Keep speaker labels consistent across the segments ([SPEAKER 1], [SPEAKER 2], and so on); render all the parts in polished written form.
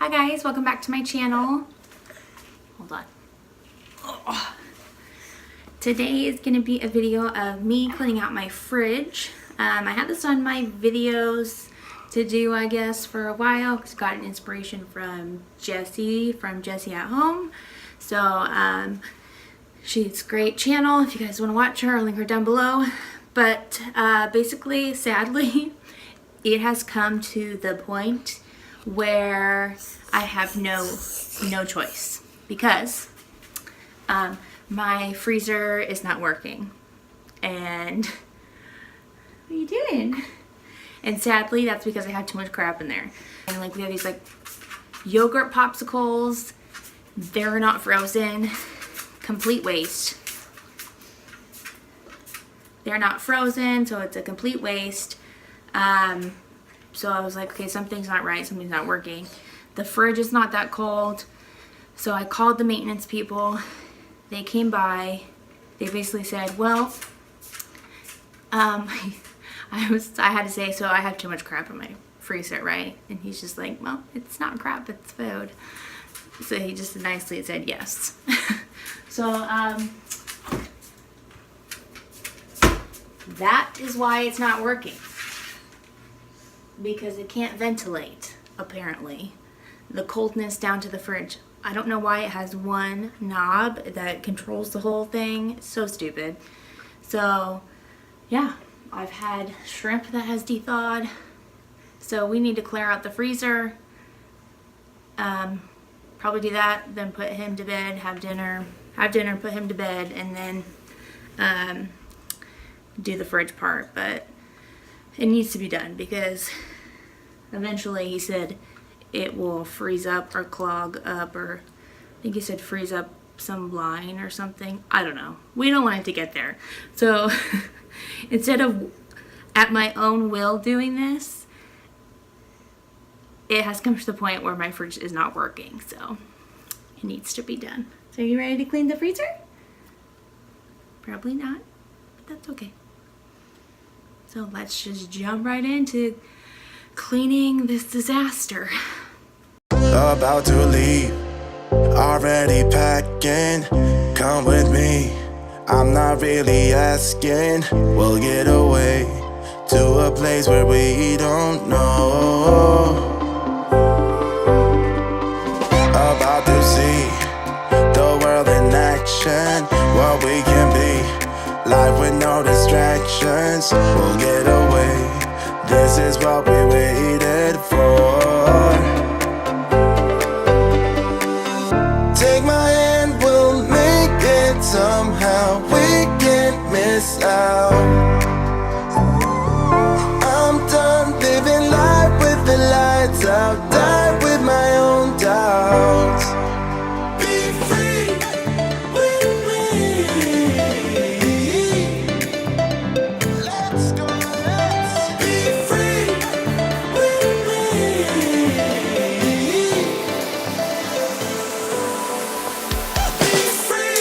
[SPEAKER 1] Hi guys, welcome back to my channel. Hold on. Oh. Today is going to be a video of me cleaning out my fridge. I had this on my videos to do, I guess, for a while because I got an inspiration from Jessie At Home. So she's a great channel. If you guys want to watch her, I'll link her down below. But basically, sadly, it has come to the point where I have no choice because my freezer is not working. And what are you doing? And sadly, that's because I have too much crap in there. And like we have these like yogurt popsicles. They're not frozen. Complete waste. They're not frozen, so it's a complete waste. So I was like, okay, something's not right, something's not working. The fridge is not that cold. So I called the maintenance people. They came by. They basically said, well, I had to say, so I have too much crap in my freezer, right? And he's just like, well, it's not crap, it's food. So he just nicely said yes. So, that is why it's not working. Because it can't ventilate, apparently. The coldness down to the fridge. I don't know why it has one knob that controls the whole thing. It's so stupid. So, yeah. I've had shrimp that has de-thawed. So we need to clear out the freezer. Probably do that, then put him to bed, have dinner, put him to bed, and then do the fridge part. But it needs to be done because eventually he said it will freeze up or clog up, or I think he said freeze up some line or something. I don't know. We don't want it to get there. So instead of at my own will doing this, it has come to the point where my fridge is not working. So it needs to be done. So are you ready to clean the freezer? Probably not, but that's okay. So let's just jump right into cleaning this disaster.
[SPEAKER 2] About to leave, already packing. Come with me, I'm not really asking. We'll get away to a place where we don't know. About to see the world in action, what we can be. Life with no distractions, we'll get away. This is what we waited for. Take my hand, we'll make it somehow. We can't miss out. I'm done living life with the lights out. Die with my own doubts. Be free with me. Let's go, let's be free with me. Be free.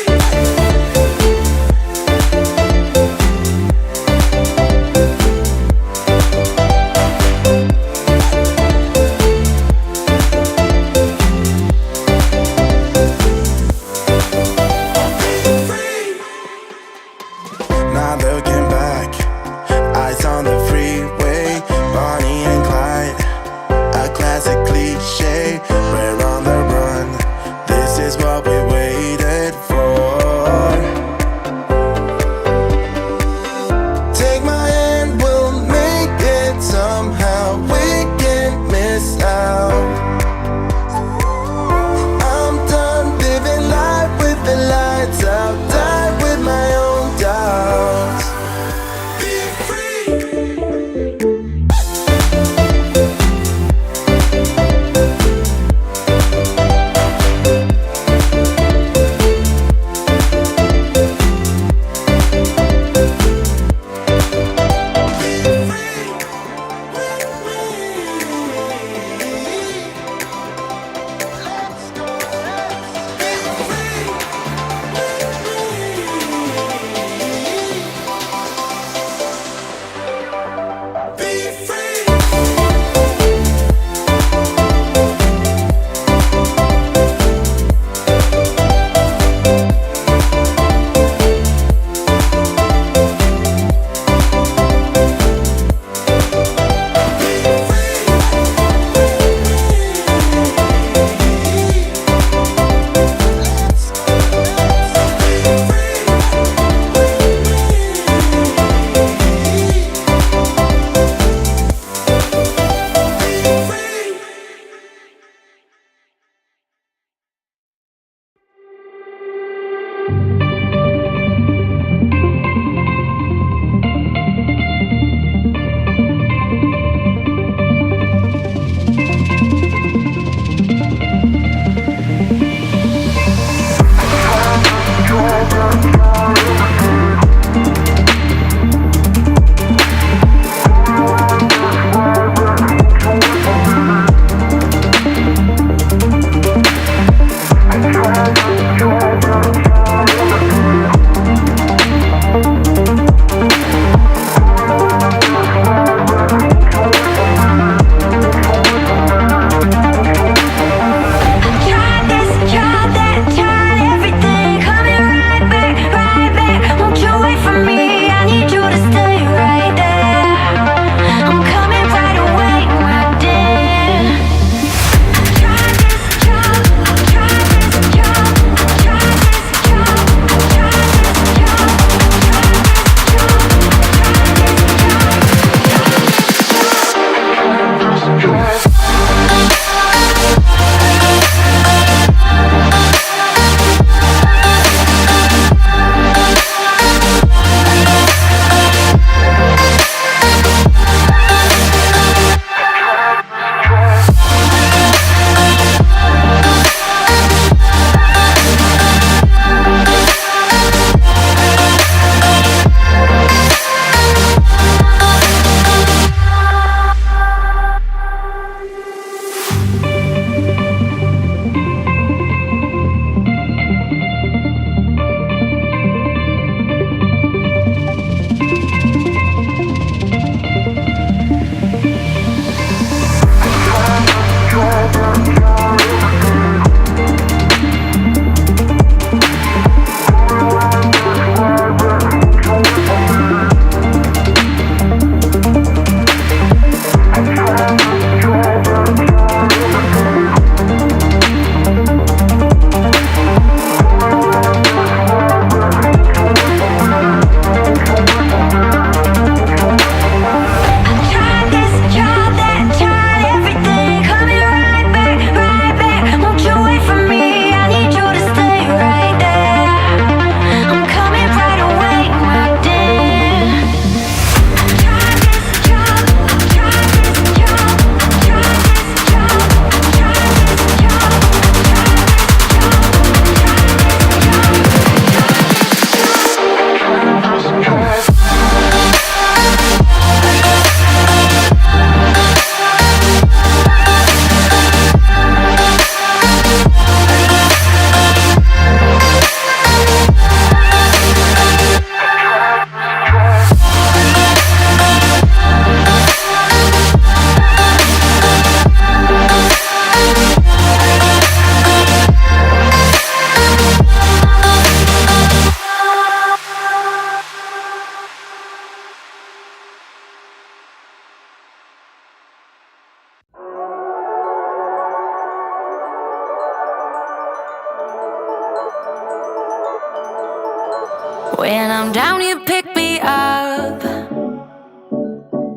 [SPEAKER 3] When I'm down, you pick me up.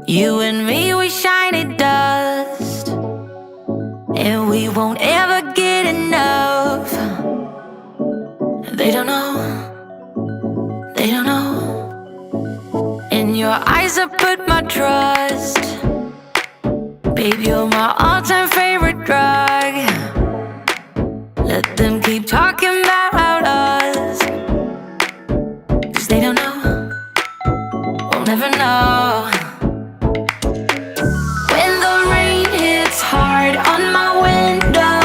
[SPEAKER 3] You and me, we shiny dust, and we won't ever get enough. They don't know, they don't know. In your eyes I put my trust. Babe, you're my all-time favorite drug. Let them keep talking about us, 'cause they don't know, we'll never know. When the rain hits hard on my window,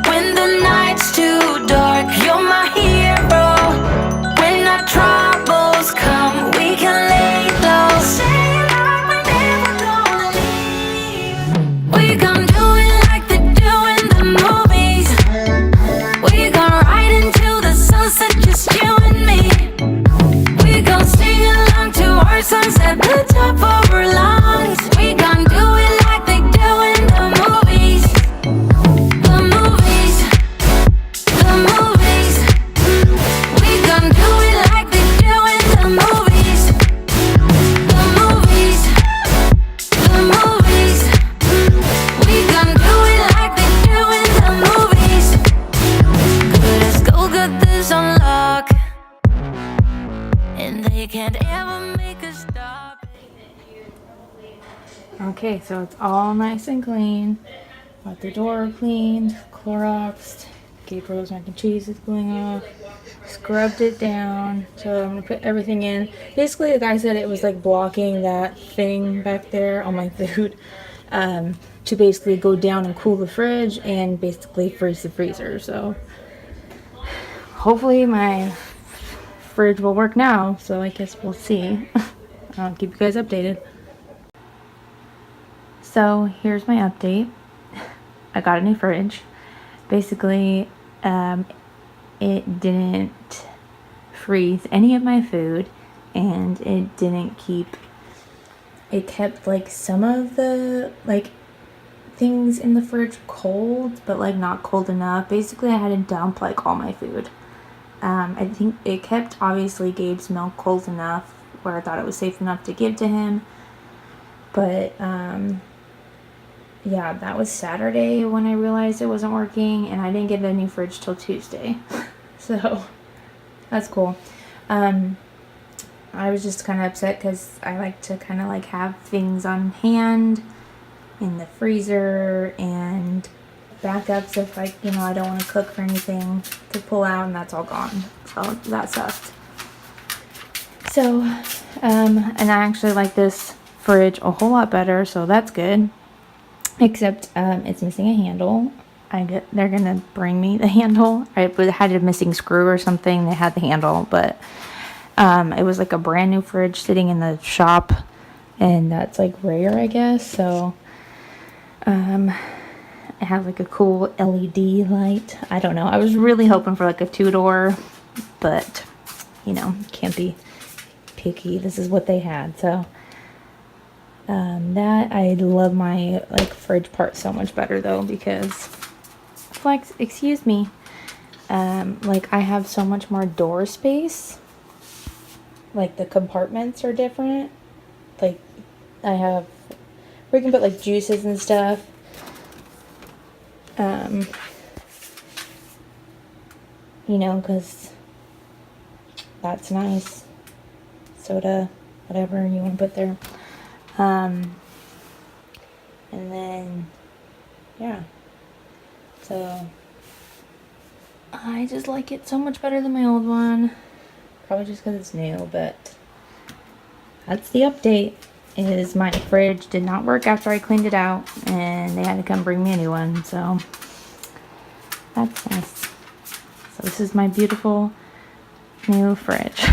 [SPEAKER 3] when the night's too dark, you're my hero. When our troubles come, we can lay low. Say it like we're never gonna leave. We gon' do it like they do in the movies. We gon' ride into the sunset, just you and me. We gon' sing along to our songs at the top of our lungs. We gon' do it like they do in the movies. The movies, the movies. We gon' do it like they do in the movies. The movies, the movies. We gon' do it like they do in the movies. Good as gold, got this on lock, and they can't ever make us stop.
[SPEAKER 1] Okay, so it's all nice and clean. Got the door cleaned, Cloroxed. Gabe Rose mac and cheese is going off. Scrubbed it down. So I'm gonna put everything in. Basically, the guy said it was like blocking that thing back there on my food, to basically go down and cool the fridge and basically freeze the freezer. So hopefully my fridge will work now. So I guess we'll see. I'll keep you guys updated. So here's my update. I got a new fridge. Basically, it didn't freeze any of my food, and it didn't keep, it kept like some of the like things in the fridge cold, but like not cold enough. Basically, I had to dump like all my food. I think it kept obviously Gabe's milk cold enough where I thought it was safe enough to give to him, but yeah, that was Saturday when I realized it wasn't working, and I didn't get a new fridge till Tuesday. So that's cool. I was just kind of upset because I like to kind of like have things on hand in the freezer and backups if I, you know, I don't want to cook for anything to pull out, and that's all gone. So that sucked. So, and I actually like this fridge a whole lot better, so that's good. Except it's missing a handle. They're gonna bring me the handle. I had a missing screw or something. They had the handle, but it was like a brand new fridge sitting in the shop, and that's like rare, I guess. So it has like a cool LED light. I don't know. I was really hoping for like a 2-door, but you know, can't be picky. This is what they had, so. That I love my like fridge part so much better though, because like, excuse me, like I have so much more door space. Like the compartments are different. Like I have, we can put like juices and stuff. You know, because that's nice. Soda, whatever you want to put there. And then, yeah, so I just like it so much better than my old one, probably just because it's new, but that's the update, is my fridge did not work after I cleaned it out, and they had to come bring me a new one, so that's nice. So this is my beautiful new fridge.